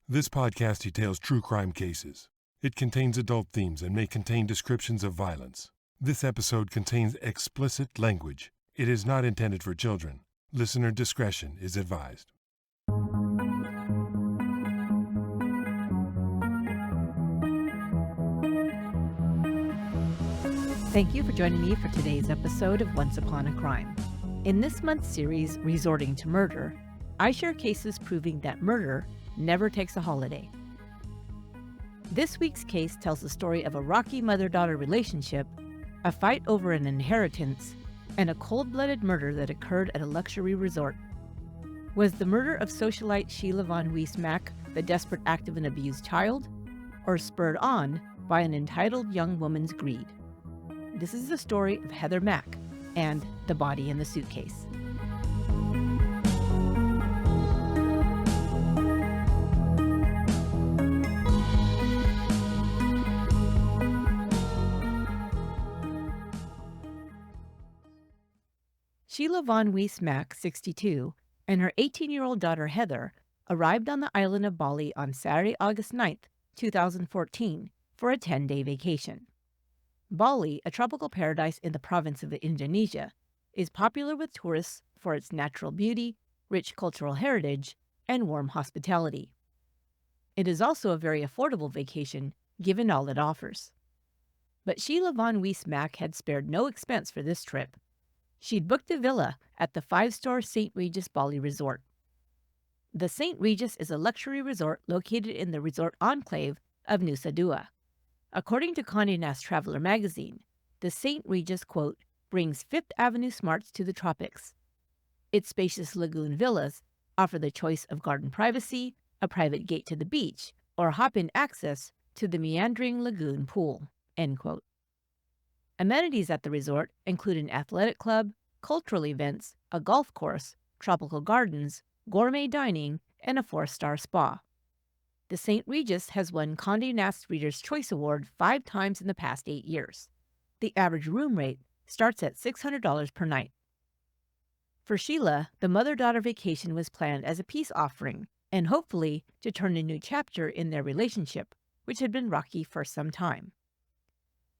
This podcast details true crime cases. It contains adult themes and may contain descriptions of violence. This episode contains explicit language. It is not intended for children. Listener discretion is advised. Thank you for joining me for today's episode of Once Upon a Crime. In this month's series, Resorting to Murder, I share cases proving that murder never takes a holiday. This week's case tells the story of a rocky mother-daughter relationship, a fight over an inheritance, and a cold-blooded murder that occurred at a luxury resort. Was the murder of socialite Sheila von Wiese-Mack the desperate act of an abused child, or spurred on by an entitled young woman's greed? This is the story of Heather Mack and the body in the suitcase. Sheila von Wiese-Mack, 62, and her 18-year-old daughter Heather arrived on the island of Bali on Saturday, August 9, 2014, for a 10-day vacation. Bali, a tropical paradise in the province of Indonesia, is popular with tourists for its natural beauty, rich cultural heritage, and warm hospitality. It is also a very affordable vacation, given all it offers. But Sheila von Wiese-Mack had spared no expense for this trip. She'd booked a villa at the 5-star St. Regis Bali Resort. The St. Regis is a luxury resort located in the resort enclave of Nusa Dua. According to Condé Nast Traveler magazine, the St. Regis, quote, brings Fifth Avenue smarts to the tropics. Its spacious lagoon villas offer the choice of garden privacy, a private gate to the beach, or hop-in access to the meandering lagoon pool, end quote. Amenities at the resort include an athletic club, cultural events, a golf course, tropical gardens, gourmet dining, and a 4-star spa. The St. Regis has won Condé Nast Reader's Choice Award 5 times in the past 8 years. The average room rate starts at $600 per night. For Sheila, the mother-daughter vacation was planned as a peace offering and hopefully to turn a new chapter in their relationship, which had been rocky for some time.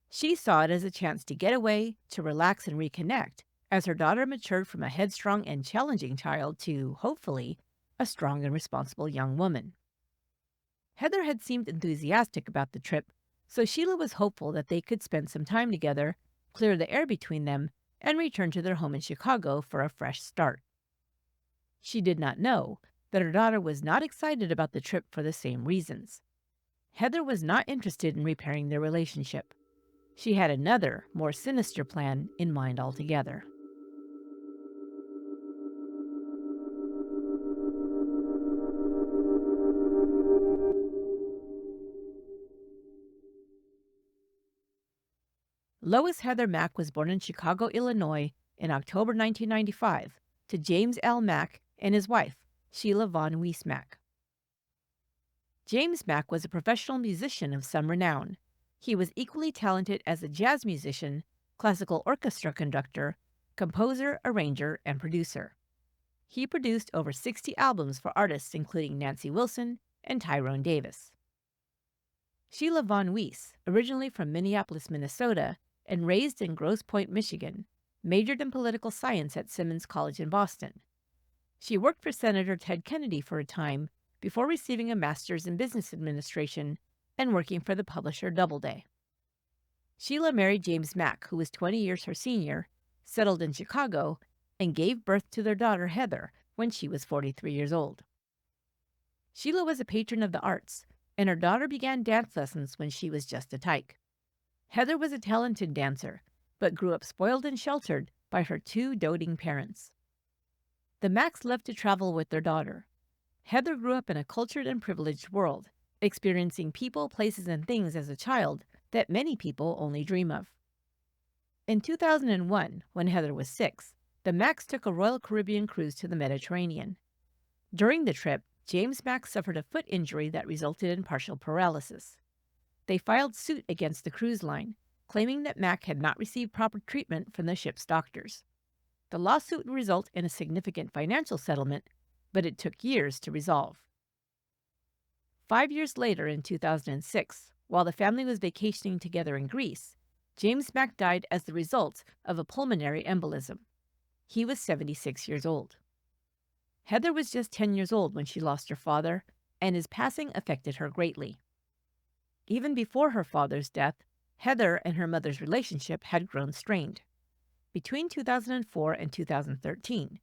She saw it as a chance to get away, to relax and reconnect, as her daughter matured from a headstrong and challenging child to, hopefully, a strong and responsible young woman. Heather had seemed enthusiastic about the trip, so Sheila was hopeful that they could spend some time together, clear the air between them, and return to their home in Chicago for a fresh start. She did not know that her daughter was not excited about the trip for the same reasons. Heather was not interested in repairing their relationship. She had another, more sinister plan in mind altogether. Lois Heather Mack was born in Chicago, Illinois in October 1995 to James L. Mack and his wife, Sheila von Wiese-Mack. James Mack was a professional musician of some renown. He was equally talented as a jazz musician, classical orchestra conductor, composer, arranger, and producer. He produced over 60 albums for artists including Nancy Wilson and Tyrone Davis. Sheila von Wiese, originally from Minneapolis, Minnesota, and raised in Grosse Pointe, Michigan, majored in political science at Simmons College in Boston. She worked for Senator Ted Kennedy for a time before receiving a master's in business administration and working for the publisher Doubleday. Sheila married James Mack, who was 20 years her senior, settled in Chicago, and gave birth to their daughter Heather when she was 43 years old. Sheila was a patron of the arts, and her daughter began dance lessons when she was just a tyke. Heather was a talented dancer, but grew up spoiled and sheltered by her 2 doting parents. The Macks loved to travel with their daughter. Heather grew up in a cultured and privileged world, experiencing people, places, and things as a child that many people only dream of. In 2001, when Heather was 6, the Macks took a Royal Caribbean cruise to the Mediterranean. During the trip, James Mack suffered a foot injury that resulted in partial paralysis. They filed suit against the cruise line, claiming that Mack had not received proper treatment from the ship's doctors. The lawsuit would result in a significant financial settlement, but it took years to resolve. 5 years later, in 2006, while the family was vacationing together in Greece, James Mack died as the result of a pulmonary embolism. He was 76 years old. Heather was just 10 years old when she lost her father, and his passing affected her greatly. Even before her father's death, Heather and her mother's relationship had grown strained. Between 2004 and 2013,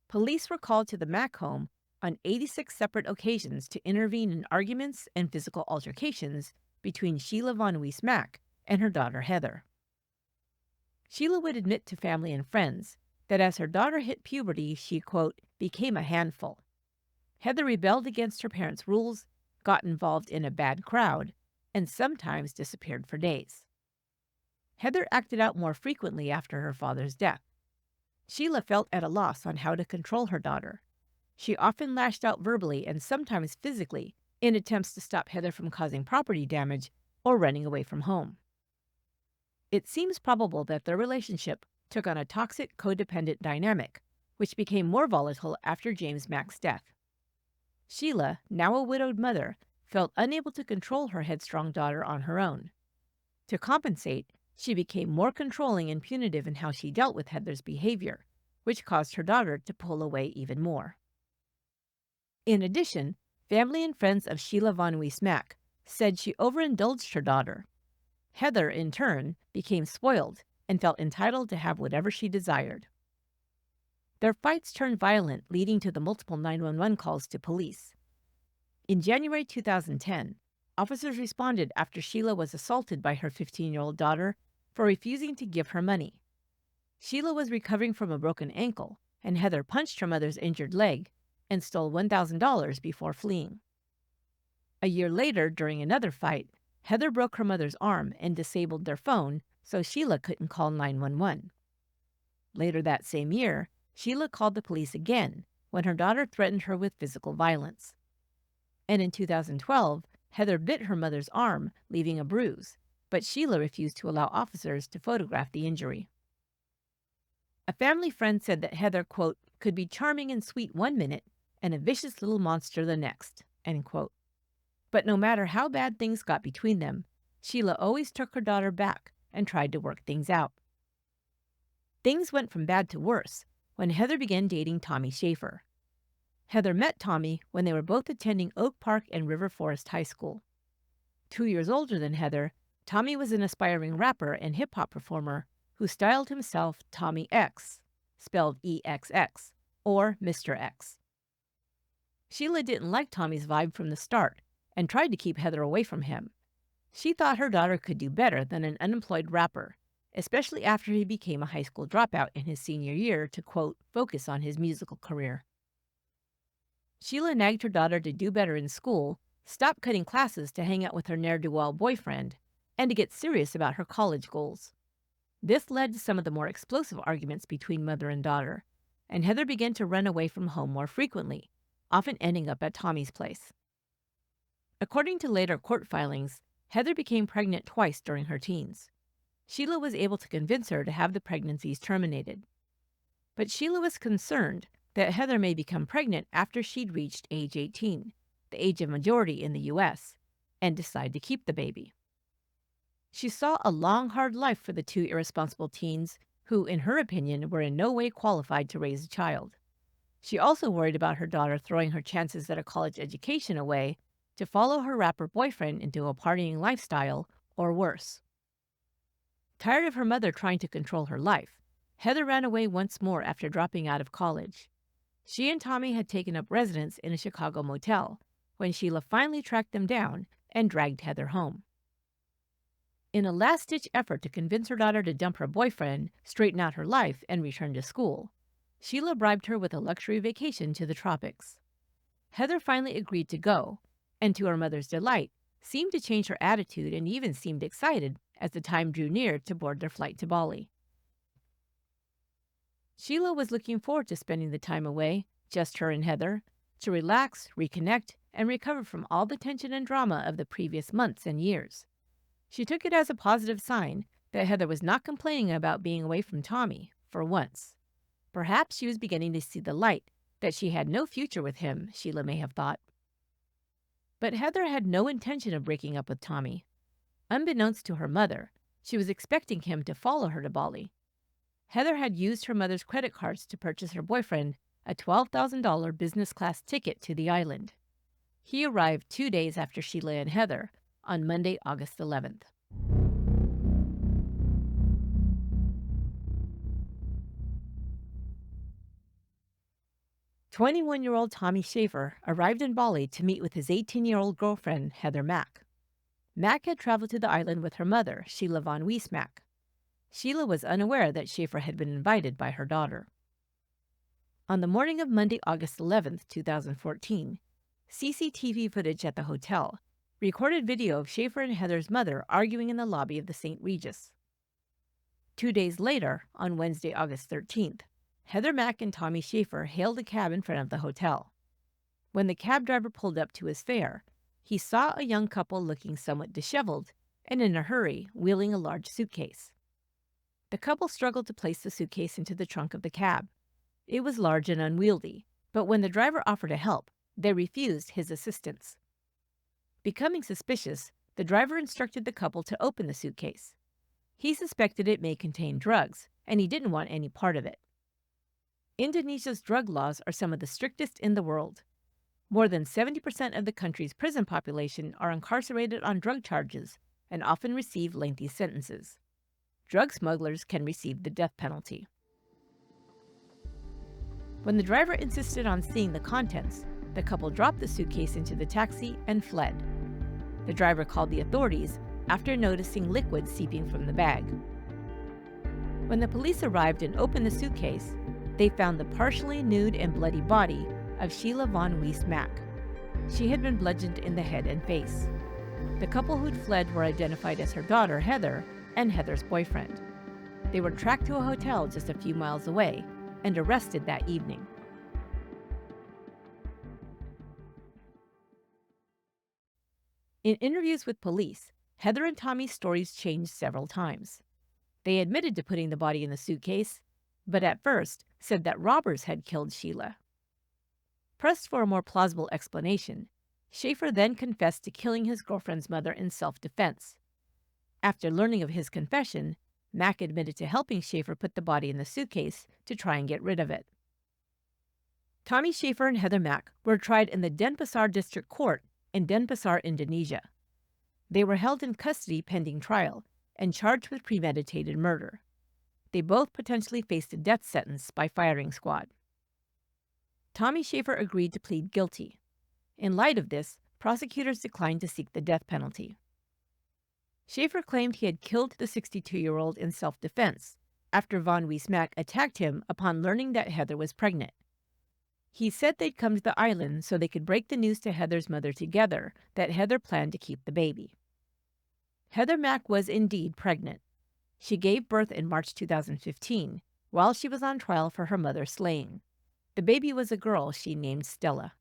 police were called to the Mack home on 86 separate occasions to intervene in arguments and physical altercations between Sheila von Wiese-Mack and her daughter Heather. Sheila would admit to family and friends that as her daughter hit puberty, she, quote, became a handful. Heather rebelled against her parents' rules, got involved in a bad crowd, and sometimes disappeared for days. Heather acted out more frequently after her father's death. Sheila felt at a loss on how to control her daughter. She often lashed out verbally and sometimes physically in attempts to stop Heather from causing property damage or running away from home. It seems probable that their relationship took on a toxic codependent dynamic, which became more volatile after James Mack's death. Sheila, now a widowed mother, felt unable to control her headstrong daughter on her own. To compensate, she became more controlling and punitive in how she dealt with Heather's behavior, which caused her daughter to pull away even more. In addition, family and friends of Sheila von Wiese-Mack said she overindulged her daughter. Heather, in turn, became spoiled and felt entitled to have whatever she desired. Their fights turned violent, leading to the multiple 911 calls to police. In January 2010, officers responded after Sheila was assaulted by her 15-year-old daughter for refusing to give her money. Sheila was recovering from a broken ankle, and Heather punched her mother's injured leg and stole $1,000 before fleeing. A year later, during another fight, Heather broke her mother's arm and disabled their phone so Sheila couldn't call 911. Later that same year, Sheila called the police again when her daughter threatened her with physical violence. And in 2012, Heather bit her mother's arm, leaving a bruise, but Sheila refused to allow officers to photograph the injury. A family friend said that Heather, quote, could be charming and sweet one minute and a vicious little monster the next, end quote. But no matter how bad things got between them, Sheila always took her daughter back and tried to work things out. Things went from bad to worse when Heather began dating Tommy Schaefer. Heather met Tommy when they were both attending Oak Park and River Forest High School. 2 years older than Heather, Tommy was an aspiring rapper and hip-hop performer who styled himself Tommy X, spelled EXX, or Mr. X. Sheila didn't like Tommy's vibe from the start and tried to keep Heather away from him. She thought her daughter could do better than an unemployed rapper, especially after he became a high school dropout in his senior year to, quote, focus on his musical career. Sheila nagged her daughter to do better in school, stop cutting classes to hang out with her ne'er-do-well boyfriend, and to get serious about her college goals. This led to some of the more explosive arguments between mother and daughter, and Heather began to run away from home more frequently, often ending up at Tommy's place. According to later court filings, Heather became pregnant twice during her teens. Sheila was able to convince her to have the pregnancies terminated. But Sheila was concerned that Heather may become pregnant after she'd reached age 18, the age of majority in the U.S., and decide to keep the baby. She saw a long, hard life for the two irresponsible teens who, in her opinion, were in no way qualified to raise a child. She also worried about her daughter throwing her chances at a college education away to follow her rapper boyfriend into a partying lifestyle, or worse. Tired of her mother trying to control her life, Heather ran away once more after dropping out of college. She and Tommy had taken up residence in a Chicago motel when Sheila finally tracked them down and dragged Heather home. In a last-ditch effort to convince her daughter to dump her boyfriend, straighten out her life, and return to school, Sheila bribed her with a luxury vacation to the tropics. Heather finally agreed to go, and to her mother's delight, seemed to change her attitude and even seemed excited as the time drew near to board their flight to Bali. Sheila was looking forward to spending the time away, just her and Heather, to relax, reconnect, and recover from all the tension and drama of the previous months and years. She took it as a positive sign that Heather was not complaining about being away from Tommy, for once. Perhaps she was beginning to see the light, that she had no future with him, Sheila may have thought. But Heather had no intention of breaking up with Tommy. Unbeknownst to her mother, she was expecting him to follow her to Bali. Heather had used her mother's credit cards to purchase her boyfriend a $12,000 business class ticket to the island. He arrived 2 days after Sheila and Heather on Monday, August 11th. "21-year-old Tommy Schaefer arrived in Bali to meet with his 18-year-old girlfriend, Heather Mack. Mack had traveled to the island with her mother, Sheila von Wiese-Mack. Sheila was unaware that Schaefer had been invited by her daughter. On the morning of Monday, August 11th, 2014, CCTV footage at the hotel recorded video of Schaefer and Heather's mother arguing in the lobby of the St. Regis. 2 days later, on Wednesday, August 13th, Heather Mack and Tommy Schaefer hailed a cab in front of the hotel. When the cab driver pulled up to his fare, he saw a young couple looking somewhat disheveled and in a hurry, wheeling a large suitcase. The couple struggled to place the suitcase into the trunk of the cab. It was large and unwieldy, but when the driver offered to help, they refused his assistance. Becoming suspicious, the driver instructed the couple to open the suitcase. He suspected it may contain drugs, and he didn't want any part of it. Indonesia's drug laws are some of the strictest in the world. More than 70% of the country's prison population are incarcerated on drug charges and often receive lengthy sentences. Drug smugglers can receive the death penalty. When the driver insisted on seeing the contents, the couple dropped the suitcase into the taxi and fled. The driver called the authorities after noticing liquid seeping from the bag. When the police arrived and opened the suitcase, they found the partially nude and bloody body of Sheila von Wiese-Mack. She had been bludgeoned in the head and face. The couple who'd fled were identified as her daughter, Heather, and Heather's boyfriend. They were tracked to a hotel just a few miles away and arrested that evening. In interviews with police, Heather and Tommy's stories changed several times. They admitted to putting the body in the suitcase, but at first said that robbers had killed Sheila. Pressed for a more plausible explanation, Schaefer then confessed to killing his girlfriend's mother in self-defense. After learning of his confession, Mack admitted to helping Schaefer put the body in the suitcase to try and get rid of it. Tommy Schaefer and Heather Mack were tried in the Denpasar District Court in Denpasar, Indonesia. They were held in custody pending trial and charged with premeditated murder. They both potentially faced a death sentence by firing squad. Tommy Schaefer agreed to plead guilty. In light of this, prosecutors declined to seek the death penalty. Schaefer claimed he had killed the 62-year-old in self-defense after von Wiese-Mack attacked him upon learning that Heather was pregnant. He said they'd come to the island so they could break the news to Heather's mother together that Heather planned to keep the baby. Heather Mack was indeed pregnant. She gave birth in March 2015 while she was on trial for her mother's slaying. The baby was a girl she named Stella.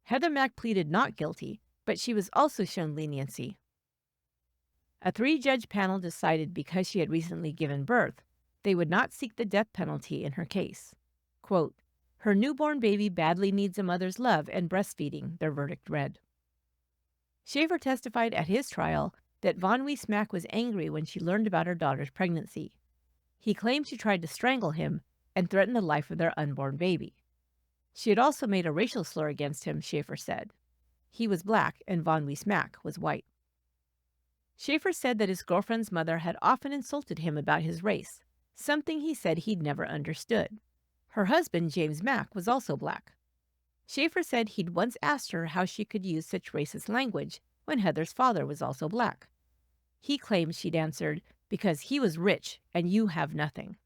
Heather Mack pleaded not guilty, but she was also shown leniency. A 3-judge panel decided because she had recently given birth, they would not seek the death penalty in her case. Quote, "Her newborn baby badly needs a mother's love and breastfeeding," their verdict read. Schaefer testified at his trial that von Wiese-Mack was angry when she learned about her daughter's pregnancy. He claimed she tried to strangle him and threaten the life of their unborn baby. She had also made a racial slur against him, Schaefer said. He was black and von Wiese-Mack was white. Schaefer said that his girlfriend's mother had often insulted him about his race, something he said he'd never understood. Her husband, James Mack, was also black. Schaefer said he'd once asked her how she could use such racist language when Heather's father was also black. He claimed she'd answered, "Because he was rich and you have nothing."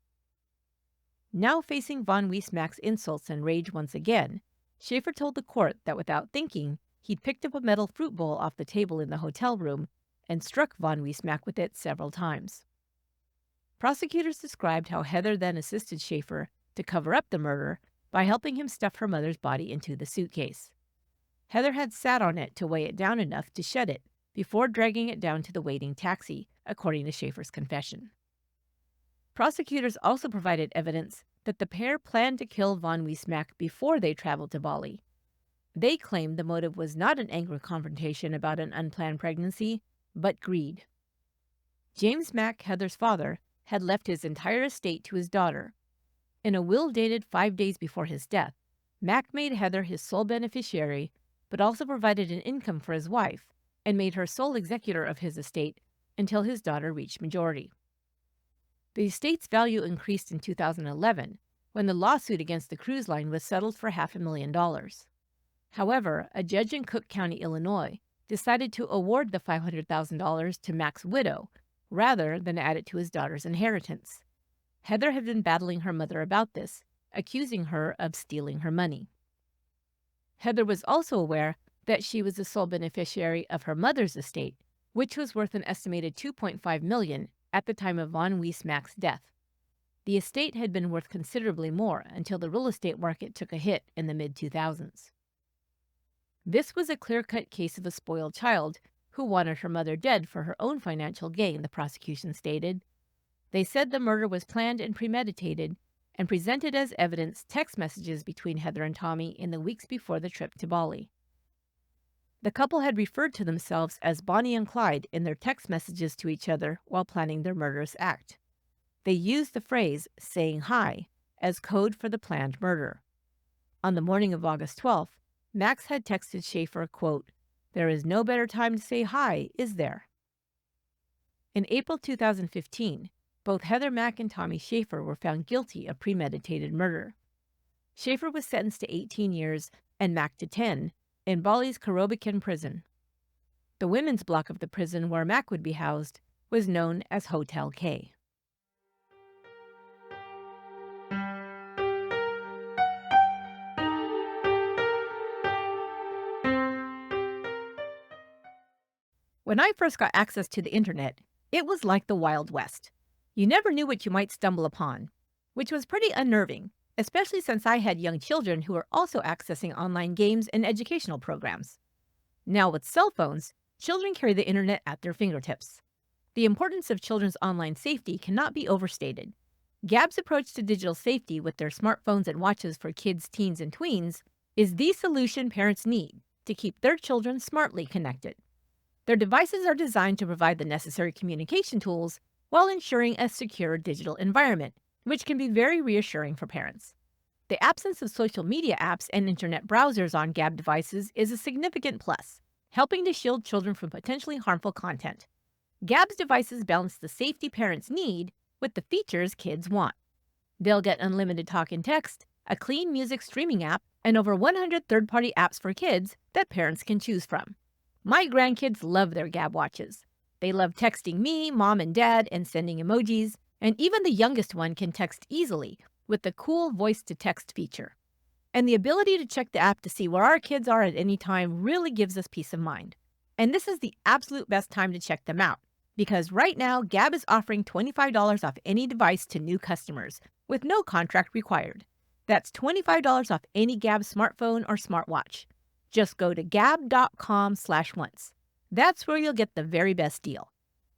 Now facing von Wiese-Mack's insults and rage once again, Schaefer told the court that without thinking, he'd picked up a metal fruit bowl off the table in the hotel room and struck von Wiese-Mack with it several times. Prosecutors described how Heather then assisted Schaefer to cover up the murder by helping him stuff her mother's body into the suitcase. Heather had sat on it to weigh it down enough to shed it before dragging it down to the waiting taxi, according to Schaefer's confession. Prosecutors also provided evidence that the pair planned to kill von Wiese-Mack before they traveled to Bali. They claimed the motive was not an angry confrontation about an unplanned pregnancy, but greed. James Mack, Heather's father, had left his entire estate to his daughter. In a will dated 5 days before his death, Mack made Heather his sole beneficiary, but also provided an income for his wife and made her sole executor of his estate until his daughter reached majority. The estate's value increased in 2011 when the lawsuit against the cruise line was settled for $500,000. However, a judge in Cook County, Illinois, decided to award the $500,000 to Mack's widow rather than add it to his daughter's inheritance. Heather had been battling her mother about this, accusing her of stealing her money. Heather was also aware that she was the sole beneficiary of her mother's estate, which was worth an estimated $2.5 million at the time of von Wiese-Mack's death. The estate had been worth considerably more until the real estate market took a hit in the mid-2000s. This was a clear-cut case of a spoiled child who wanted her mother dead for her own financial gain, the prosecution stated. They said the murder was planned and premeditated and presented as evidence text messages between Heather and Tommy in the weeks before the trip to Bali. The couple had referred to themselves as Bonnie and Clyde in their text messages to each other while planning their murderous act. They used the phrase, saying hi, as code for the planned murder. On the morning of August 12th, Max had texted Schaefer, quote, "There is no better time to say hi, is there?" In April 2015, both Heather Mack and Tommy Schaefer were found guilty of premeditated murder. Schaefer was sentenced to 18 years and Mack to 10 in Bali's Kerobokan prison. The women's block of the prison where Mack would be housed was known as Hotel K. When I first got access to the internet, it was like the Wild West. You never knew what you might stumble upon, which was pretty unnerving, especially since I had young children who were also accessing online games and educational programs. Now with cell phones, children carry the internet at their fingertips. The importance of children's online safety cannot be overstated. Gab's approach to digital safety with their smartphones and watches for kids, teens, and tweens is the solution parents need to keep their children smartly connected. Their devices are designed to provide the necessary communication tools while ensuring a secure digital environment, which can be very reassuring for parents. The absence of social media apps and internet browsers on Gab devices is a significant plus, helping to shield children from potentially harmful content. Gab's devices balance the safety parents need with the features kids want. They'll get unlimited talk and text, a clean music streaming app, and over 100 third-party apps for kids that parents can choose from. My grandkids love their Gab watches. They love texting me, mom, and dad, and sending emojis, and even the youngest one can text easily with the cool voice-to-text feature. And the ability to check the app to see where our kids are at any time really gives us peace of mind. And this is the absolute best time to check them out, because right now Gab is offering $25 off any device to new customers, with no contract required. That's $25 off any Gab smartphone or smartwatch. Just go to gab.com/once. That's where you'll get the very best deal.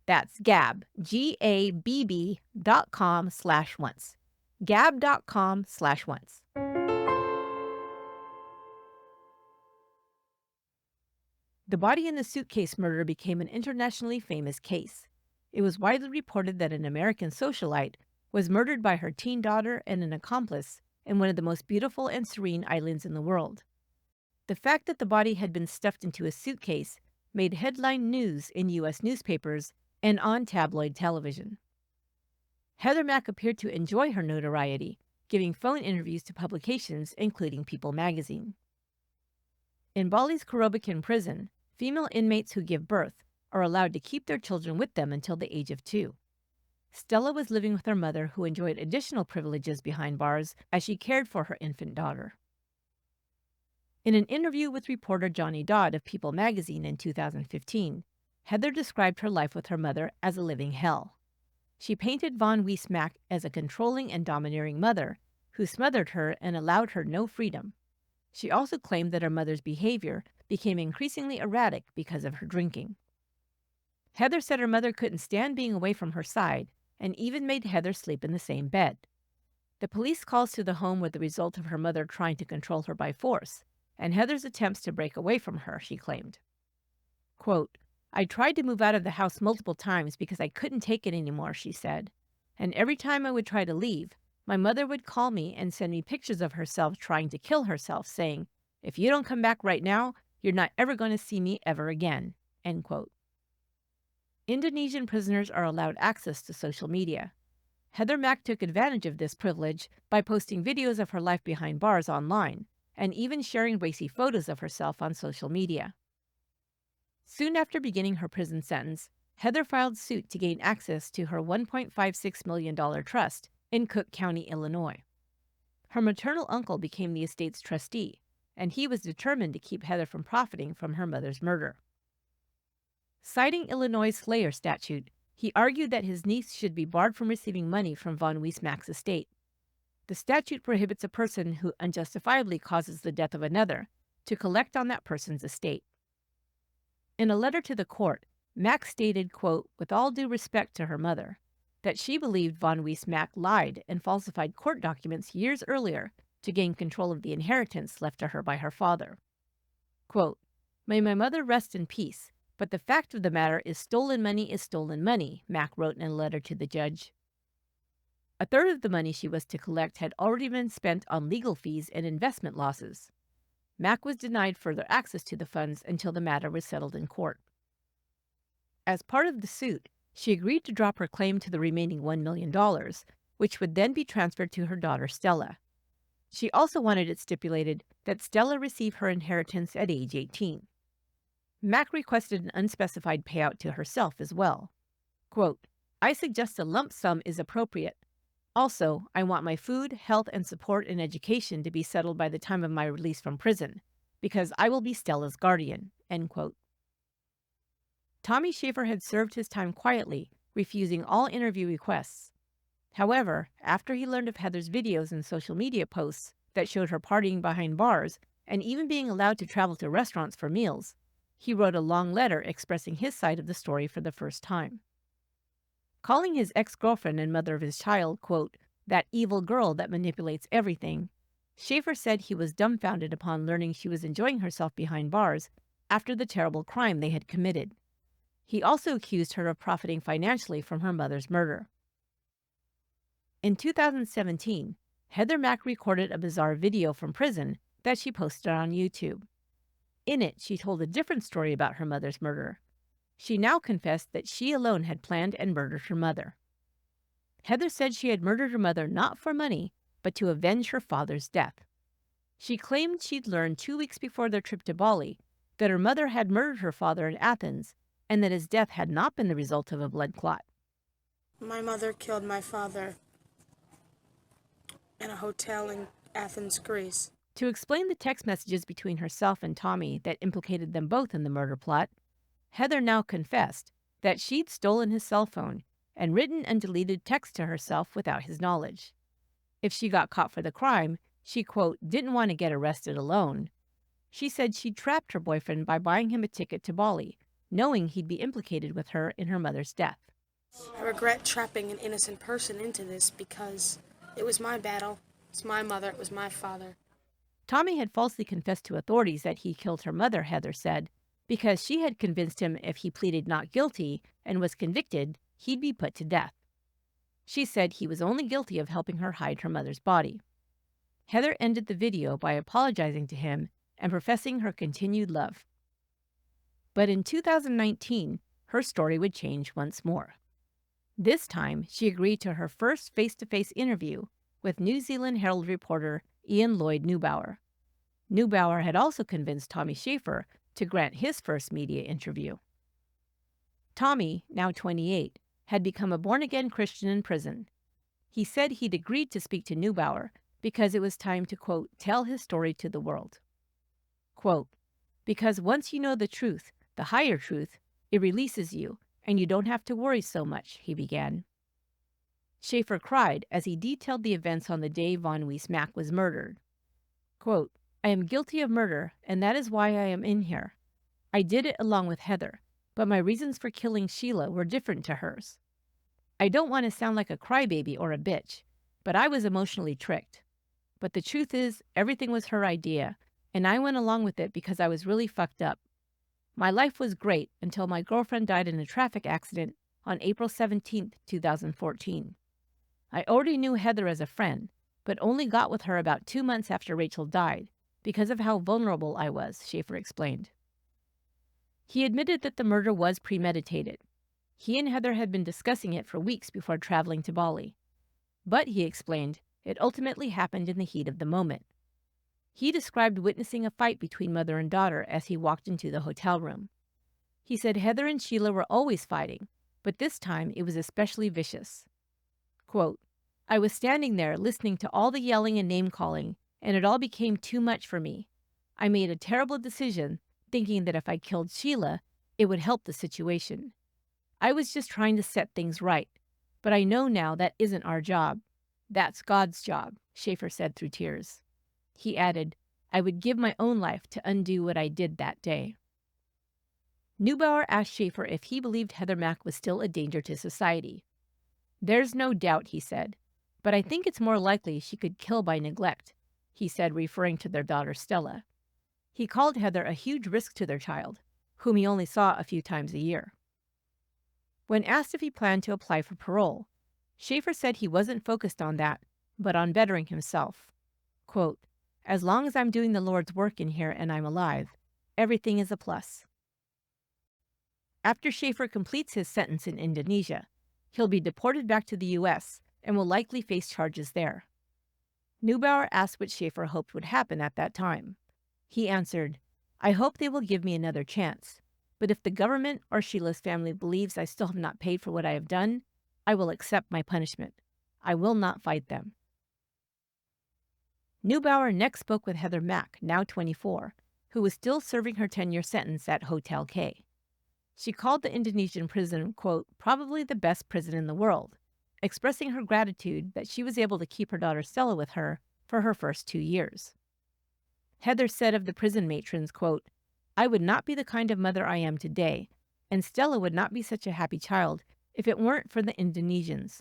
That's Gab, GABB.com/once. Gab.com/once. The body in the Suitcase murder became an internationally famous case. It was widely reported that an American socialite was murdered by her teen daughter and an accomplice in one of the most beautiful and serene islands in the world. The fact that the body had been stuffed into a suitcase made headline news in U.S. newspapers and on tabloid television. Heather Mack appeared to enjoy her notoriety, giving phone interviews to publications including People magazine. In Bali's Kerobokan prison, female inmates who give birth are allowed to keep their children with them until the age of 2. Stella was living with her mother, who enjoyed additional privileges behind bars as she cared for her infant daughter. In an interview with reporter Johnny Dodd of People magazine in 2015, Heather described her life with her mother as a living hell. She painted von Wiese-Mack as a controlling and domineering mother who smothered her and allowed her no freedom. She also claimed that her mother's behavior became increasingly erratic because of her drinking. Heather said her mother couldn't stand being away from her side and even made Heather sleep in the same bed. The police calls to the home were the result of her mother trying to control her by force, and Heather's attempts to break away from her, she claimed. Quote, I tried to move out of the house multiple times because I couldn't take it anymore, she said. And every time I would try to leave, my mother would call me and send me pictures of herself trying to kill herself, saying, if you don't come back right now, you're not ever going to see me ever again, end quote. Indonesian prisoners are allowed access to social media. Heather Mack took advantage of this privilege by posting videos of her life behind bars online, and even sharing racy photos of herself on social media. Soon after beginning her prison sentence, Heather filed suit to gain access to her $1.56 million trust in Cook County, Illinois. Her maternal uncle became the estate's trustee, and he was determined to keep Heather from profiting from her mother's murder. Citing Illinois' Slayer statute, he argued that his niece should be barred from receiving money from von Wiese-Mack's estate. The statute prohibits a person who unjustifiably causes the death of another to collect on that person's estate. In a letter to the court, Mack stated, quote, with all due respect to her mother, that she believed von Wiese-Mack lied and falsified court documents years earlier to gain control of the inheritance left to her by her father. Quote, may my mother rest in peace, but the fact of the matter is stolen money, Mack wrote in a letter to the judge. A third of the money she was to collect had already been spent on legal fees and investment losses. Mack was denied further access to the funds until the matter was settled in court. As part of the suit, she agreed to drop her claim to the remaining $1 million, which would then be transferred to her daughter Stella. She also wanted it stipulated that Stella receive her inheritance at age 18. Mack requested an unspecified payout to herself as well. Quote, I suggest a lump sum is appropriate. Also, I want my food, health, and support and education to be settled by the time of my release from prison, because I will be Stella's guardian, end quote. Tommy Schaefer had served his time quietly, refusing all interview requests. However, after he learned of Heather's videos and social media posts that showed her partying behind bars and even being allowed to travel to restaurants for meals, he wrote a long letter expressing his side of the story for the first time. Calling his ex-girlfriend and mother of his child, quote, that evil girl that manipulates everything, Schaefer said he was dumbfounded upon learning she was enjoying herself behind bars after the terrible crime they had committed. He also accused her of profiting financially from her mother's murder. In 2017, Heather Mack recorded a bizarre video from prison that she posted on YouTube. In it, she told a different story about her mother's murder. She now confessed that she alone had planned and murdered her mother. Heather said she had murdered her mother not for money, but to avenge her father's death. She claimed she'd learned 2 weeks before their trip to Bali that her mother had murdered her father in Athens and that his death had not been the result of a blood clot. My mother killed my father in a hotel in Athens, Greece. To explain the text messages between herself and Tommy that implicated them both in the murder plot, Heather now confessed that she'd stolen his cell phone and written and deleted texts to herself without his knowledge. If she got caught for the crime, she, quote, didn't want to get arrested alone. She said she trapped her boyfriend by buying him a ticket to Bali, knowing he'd be implicated with her in her mother's death. I regret trapping an innocent person into this because it was my battle. It's my mother. It was my father. Tommy had falsely confessed to authorities that he killed her mother, Heather said, because she had convinced him if he pleaded not guilty and was convicted, he'd be put to death. She said he was only guilty of helping her hide her mother's body. Heather ended the video by apologizing to him and professing her continued love. But in 2019, her story would change once more. This time, she agreed to her first face-to-face interview with New Zealand Herald reporter Ian Lloyd Neubauer. Neubauer had also convinced Tommy Schaefer to grant his first media interview. Tommy, now 28, had become a born-again Christian in prison. He said he'd agreed to speak to Neubauer because it was time to, quote, tell his story to the world. Quote, because once you know the truth, the higher truth, it releases you, and you don't have to worry so much, he began. Schaefer cried as he detailed the events on the day von Wiese-Mack was murdered. Quote, I am guilty of murder, and that is why I am in here. I did it along with Heather, but my reasons for killing Sheila were different to hers. I don't want to sound like a crybaby or a bitch, but I was emotionally tricked. But the truth is, everything was her idea, and I went along with it because I was really fucked up. My life was great until my girlfriend died in a traffic accident on April 17, 2014. I already knew Heather as a friend, but only got with her about 2 months after Rachel died because of how vulnerable I was, Schaefer explained. He admitted that the murder was premeditated. He and Heather had been discussing it for weeks before traveling to Bali. But, he explained, it ultimately happened in the heat of the moment. He described witnessing a fight between mother and daughter as he walked into the hotel room. He said Heather and Sheila were always fighting, but this time it was especially vicious. Quote, I was standing there listening to all the yelling and name-calling, and it all became too much for me. I made a terrible decision, thinking that if I killed Sheila, it would help the situation. I was just trying to set things right, but I know now that isn't our job. That's God's job, Schaefer said through tears. He added, I would give my own life to undo what I did that day. Neubauer asked Schaefer if he believed Heather Mack was still a danger to society. There's no doubt, he said, but I think it's more likely she could kill by neglect, he said, referring to their daughter Stella. He called Heather a huge risk to their child, whom he only saw a few times a year. When asked if he planned to apply for parole, Schaefer said he wasn't focused on that, but on bettering himself. Quote, as long as I'm doing the Lord's work in here and I'm alive, everything is a plus. After Schaefer completes his sentence in Indonesia, he'll be deported back to the U.S. and will likely face charges there. Neubauer asked what Schaefer hoped would happen at that time. He answered, I hope they will give me another chance, but if the government or Sheila's family believes I still have not paid for what I have done, I will accept my punishment. I will not fight them. Neubauer next spoke with Heather Mack, now 24, who was still serving her 10-year sentence at Hotel K. She called the Indonesian prison, quote, probably the best prison in the world, expressing her gratitude that she was able to keep her daughter Stella with her for her first 2 years. Heather said of the prison matrons, quote, I would not be the kind of mother I am today, and Stella would not be such a happy child if it weren't for the Indonesians.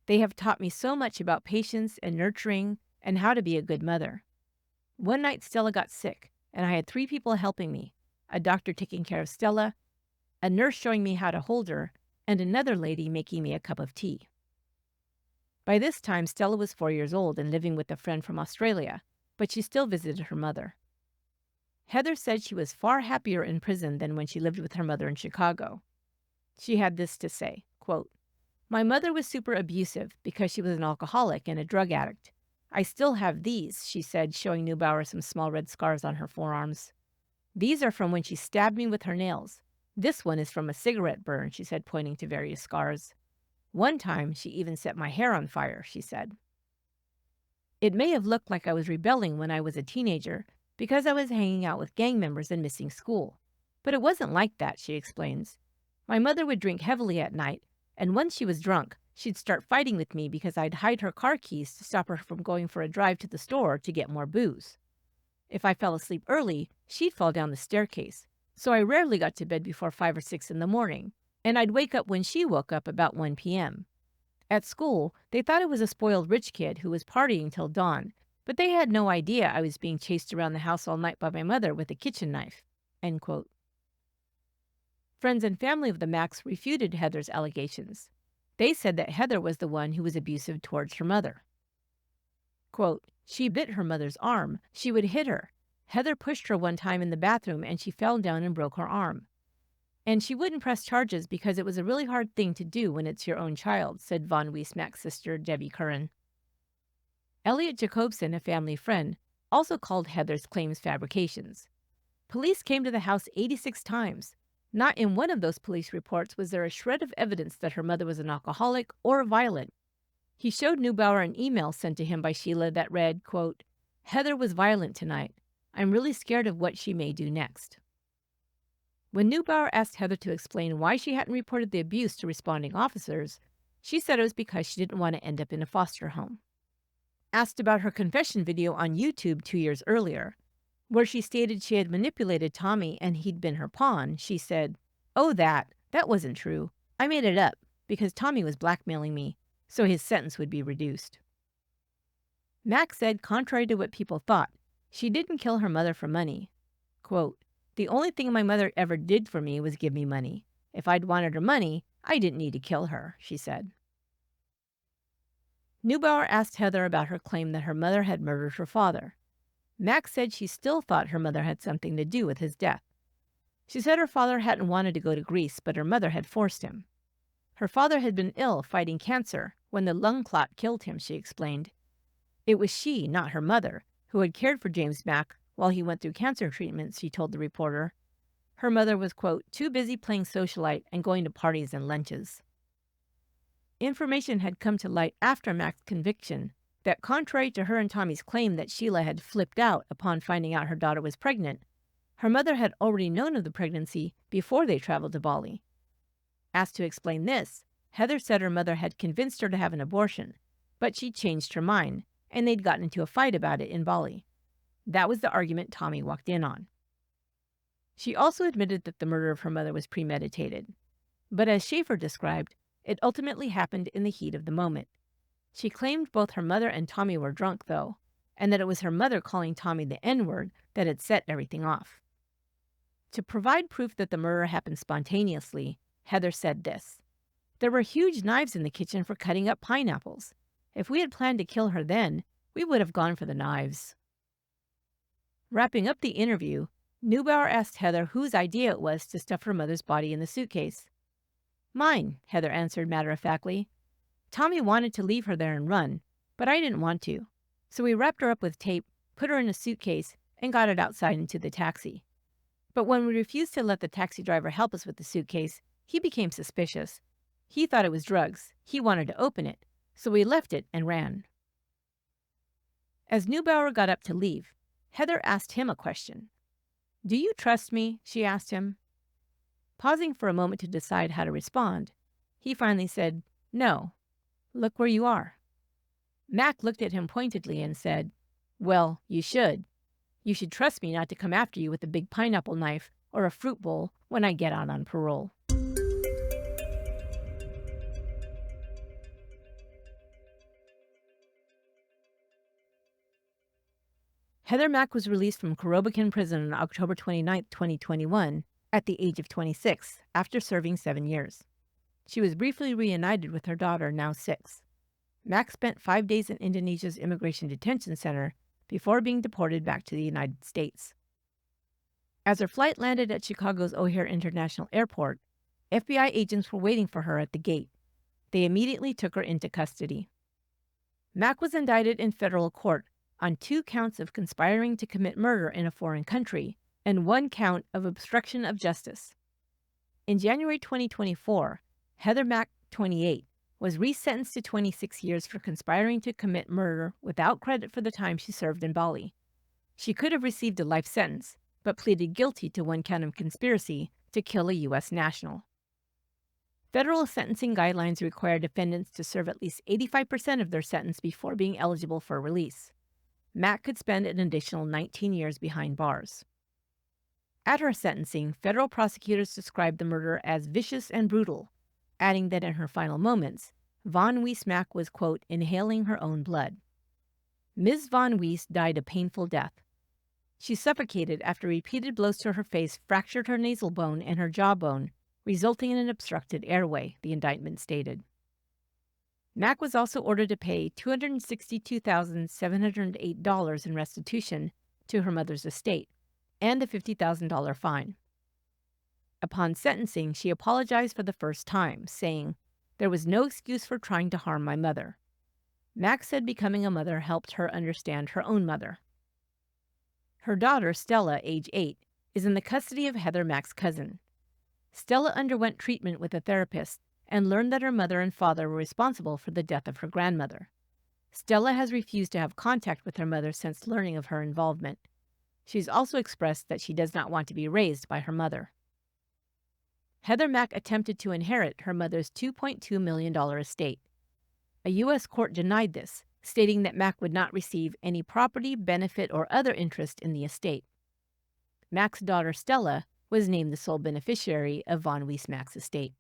They have taught me so much about patience and nurturing and how to be a good mother. One night Stella got sick, and I had 3 people helping me, a doctor taking care of Stella, a nurse showing me how to hold her, and another lady making me a cup of tea. By this time, Stella was 4 years old and living with a friend from Australia, but she still visited her mother. Heather said she was far happier in prison than when she lived with her mother in Chicago. She had this to say, quote, my mother was super abusive because she was an alcoholic and a drug addict. I still have these, she said, showing Neubauer some small red scars on her forearms. These are from when she stabbed me with her nails. This one is from a cigarette burn, she said, pointing to various scars. One time, she even set my hair on fire, she said. It may have looked like I was rebelling when I was a teenager because I was hanging out with gang members and missing school. But it wasn't like that, she explains. My mother would drink heavily at night, and once she was drunk, she'd start fighting with me because I'd hide her car keys to stop her from going for a drive to the store to get more booze. If I fell asleep early, she'd fall down the staircase, so I rarely got to bed before 5 or 6 in the morning, and I'd wake up when she woke up about 1 p.m. At school, they thought I was a spoiled rich kid who was partying till dawn, but they had no idea I was being chased around the house all night by my mother with a kitchen knife. End quote. Friends and family of the Macks refuted Heather's allegations. They said that Heather was the one who was abusive towards her mother. Quote, she bit her mother's arm. She would hit her. Heather pushed her one time in the bathroom and she fell down and broke her arm. And she wouldn't press charges because it was a really hard thing to do when it's your own child, said von Wiese-Mack's sister, Debbie Curran. Elliot Jacobson, a family friend, also called Heather's claims fabrications. Police came to the house 86 times. Not in one of those police reports was there a shred of evidence that her mother was an alcoholic or violent. He showed Neubauer an email sent to him by Sheila that read, quote, Heather was violent tonight. I'm really scared of what she may do next. When Neubauer asked Heather to explain why she hadn't reported the abuse to responding officers, she said it was because she didn't want to end up in a foster home. Asked about her confession video on YouTube 2 years earlier, where she stated she had manipulated Tommy and he'd been her pawn, she said, oh, that wasn't true. I made it up because Tommy was blackmailing me, so his sentence would be reduced. Mack said, contrary to what people thought, She didn't kill her mother for money. Quote, "The only thing my mother ever did for me was give me money. If I'd wanted her money, I didn't need to kill her," she said. Neubauer asked Heather about her claim that her mother had murdered her father. Mack said she still thought her mother had something to do with his death. She said her father hadn't wanted to go to Greece, but her mother had forced him. Her father had been ill fighting cancer when the lung clot killed him, she explained. It was she, not her mother, who had cared for James Mack while he went through cancer treatments, she told the reporter. Her mother was, quote, "too busy playing socialite and going to parties and lunches." Information had come to light after Mack's conviction that, contrary to her and Tommy's claim that Sheila had flipped out upon finding out her daughter was pregnant, her mother had already known of the pregnancy before they traveled to Bali. Asked to explain this, Heather said her mother had convinced her to have an abortion, but she changed her mind, and they'd gotten into a fight about it in Bali. That was the argument Tommy walked in on. She also admitted that the murder of her mother was premeditated. But as Schaefer described, it ultimately happened in the heat of the moment. She claimed both her mother and Tommy were drunk, though, and that it was her mother calling Tommy the N-word that had set everything off. To provide proof that the murder happened spontaneously, Heather said this: "There were huge knives in the kitchen for cutting up pineapples. If we had planned to kill her then, we would have gone for the knives." Wrapping up the interview, Neubauer asked Heather whose idea it was to stuff her mother's body in the suitcase. "Mine," Heather answered matter-of-factly. "Tommy wanted to leave her there and run, but I didn't want to. So we wrapped her up with tape, put her in a suitcase, and got it outside into the taxi. But when we refused to let the taxi driver help us with the suitcase, he became suspicious. He thought it was drugs. He wanted to open it, so we left it and ran." As Neubauer got up to leave, Heather asked him a question. "Do you trust me?" she asked him. Pausing for a moment to decide how to respond, he finally said, "No. Look where you are." Mack looked at him pointedly and said, "Well, you should. You should trust me not to come after you with a big pineapple knife or a fruit bowl when I get out on parole." Heather Mack was released from Korobokan Prison on October 29, 2021, at the age of 26, after serving 7 years. She was briefly reunited with her daughter, now 6. Mack spent 5 days in Indonesia's Immigration Detention Center before being deported back to the United States. As her flight landed at Chicago's O'Hare International Airport, FBI agents were waiting for her at the gate. They immediately took her into custody. Mack was indicted in federal court on 2 counts of conspiring to commit murder in a foreign country and 1 count of obstruction of justice. In January 2024, Heather Mack, 28, was resentenced to 26 years for conspiring to commit murder without credit for the time she served in Bali. She could have received a life sentence, but pleaded guilty to 1 count of conspiracy to kill a U.S. national. Federal sentencing guidelines require defendants to serve at least 85% of their sentence before being eligible for release. Mack could spend an additional 19 years behind bars. At her sentencing, federal prosecutors described the murder as vicious and brutal, adding that in her final moments, von Wiese-Mack was, quote, "inhaling her own blood." Ms. von Wiese died a painful death. She suffocated after repeated blows to her face fractured her nasal bone and her jawbone, resulting in an obstructed airway, the indictment stated. Mack was also ordered to pay $262,708 in restitution to her mother's estate and a $50,000 fine. Upon sentencing, she apologized for the first time, saying, "There was no excuse for trying to harm my mother." Mack said becoming a mother helped her understand her own mother. Her daughter, Stella, age 8, is in the custody of Heather Mack's cousin. Stella underwent treatment with a therapist and learned that her mother and father were responsible for the death of her grandmother. Stella has refused to have contact with her mother since learning of her involvement. She's also expressed that she does not want to be raised by her mother. Heather Mack attempted to inherit her mother's $2.2 million estate. A U.S. court denied this, stating that Mack would not receive any property, benefit, or other interest in the estate. Mack's daughter, Stella, was named the sole beneficiary of von Wiese-Mack's estate.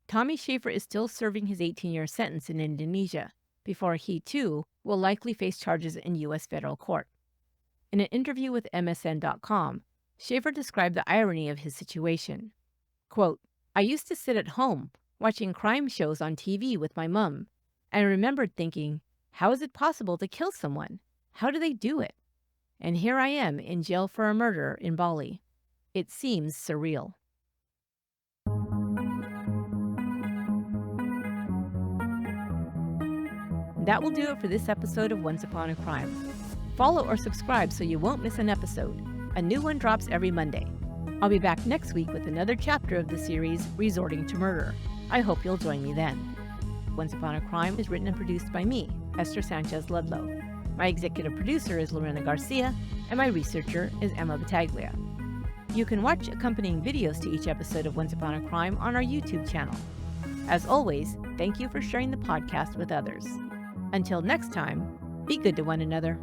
Tommy Schaefer is still serving his 18-year sentence in Indonesia, before he, too, will likely face charges in U.S. federal court. In an interview with MSN.com, Shaver described the irony of his situation. Quote, "I used to sit at home watching crime shows on TV with my mom, and I remembered thinking, how is it possible to kill someone? How do they do it? And here I am in jail for a murder in Bali. It seems surreal." That will do it for this episode of Once Upon a Crime. Follow or subscribe so you won't miss an episode. A new one drops every Monday. I'll be back next week with another chapter of the series, Resorting to Murder. I hope you'll join me then. Once Upon a Crime is written and produced by me, Esther Sanchez Ludlow. My executive producer is Lorena Garcia, and my researcher is Emma Battaglia. You can watch accompanying videos to each episode of Once Upon a Crime on our YouTube channel. As always, thank you for sharing the podcast with others. Until next time, be good to one another.